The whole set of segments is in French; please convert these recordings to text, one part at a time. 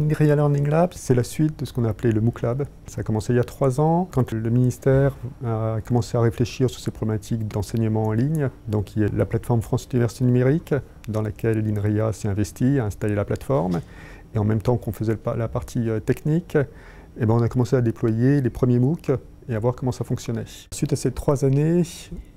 INRIA Learning Lab, c'est la suite de ce qu'on a appelé le MOOC Lab. Ça a commencé il y a 3 ans, quand le ministère a commencé à réfléchir sur ces problématiques d'enseignement en ligne. Donc il y a la plateforme France Université Numérique, dans laquelle l'INRIA s'est investi, a installé la plateforme. Et en même temps qu'on faisait la partie technique, on a commencé à déployer les premiers MOOC et à voir comment ça fonctionnait. Suite à ces 3 années,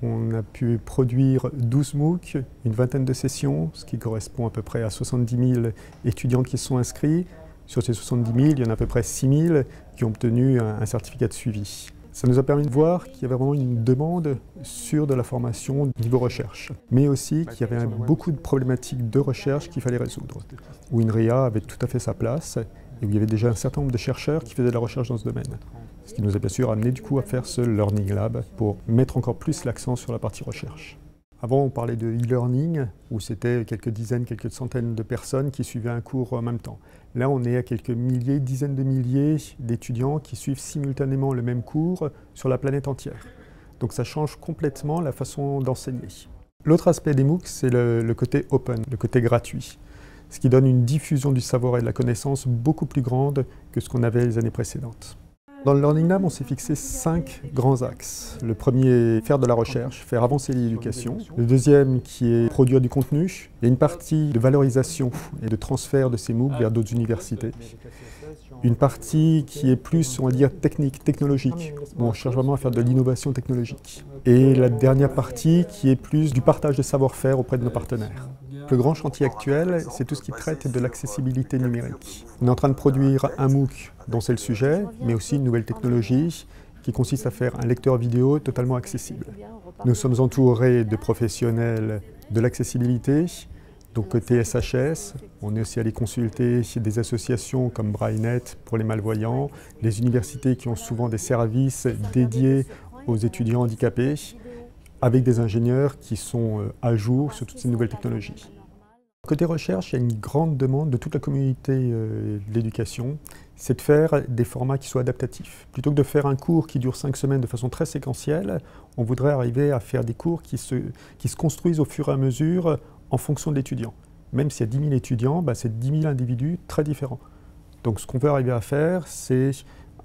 on a pu produire 12 MOOC, une vingtaine de sessions, ce qui correspond à peu près à 70 000 étudiants qui se sont inscrits. Sur ces 70 000, il y en a à peu près 6 000 qui ont obtenu un certificat de suivi. Ça nous a permis de voir qu'il y avait vraiment une demande sur de la formation niveau recherche, mais aussi qu'il y avait beaucoup de problématiques de recherche qu'il fallait résoudre, où INRIA avait tout à fait sa place et où il y avait déjà un certain nombre de chercheurs qui faisaient de la recherche dans ce domaine. Ce qui nous a bien sûr amené du coup à faire ce Learning Lab pour mettre encore plus l'accent sur la partie recherche. Avant, on parlait de e-learning, où c'était quelques dizaines, quelques centaines de personnes qui suivaient un cours en même temps. Là, on est à quelques milliers, dizaines de milliers d'étudiants qui suivent simultanément le même cours sur la planète entière. Donc ça change complètement la façon d'enseigner. L'autre aspect des MOOC, c'est le côté open, le côté gratuit, ce qui donne une diffusion du savoir et de la connaissance beaucoup plus grande que ce qu'on avait les années précédentes. Dans le Learning Lab, on s'est fixé 5 grands axes. Le premier, faire de la recherche, faire avancer l'éducation. Le deuxième, qui est produire du contenu. Il y a une partie de valorisation et de transfert de ces MOOC vers d'autres universités. Une partie qui est plus, on va dire, technique, technologique, où on cherche vraiment à faire de l'innovation technologique. Et la dernière partie qui est plus du partage de savoir-faire auprès de nos partenaires. Le grand chantier actuel, c'est tout ce qui traite de l'accessibilité numérique. On est en train de produire un MOOC dont c'est le sujet, mais aussi une nouvelle technologie qui consiste à faire un lecteur vidéo totalement accessible. Nous sommes entourés de professionnels de l'accessibilité, donc côté SHS, on est aussi allé consulter des associations comme BrailleNet pour les malvoyants, les universités qui ont souvent des services dédiés aux étudiants handicapés, avec des ingénieurs qui sont à jour sur toutes ces nouvelles technologies. Côté recherche, il y a une grande demande de toute la communauté de l'éducation, c'est de faire des formats qui soient adaptatifs. Plutôt que de faire un cours qui dure 5 semaines de façon très séquentielle, on voudrait arriver à faire des cours qui se construisent au fur et à mesure en fonction de l'étudiant. Même s'il y a 10 000 étudiants, c'est 10 000 individus très différents. Donc ce qu'on veut arriver à faire, c'est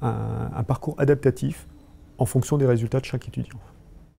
un parcours adaptatif en fonction des résultats de chaque étudiant.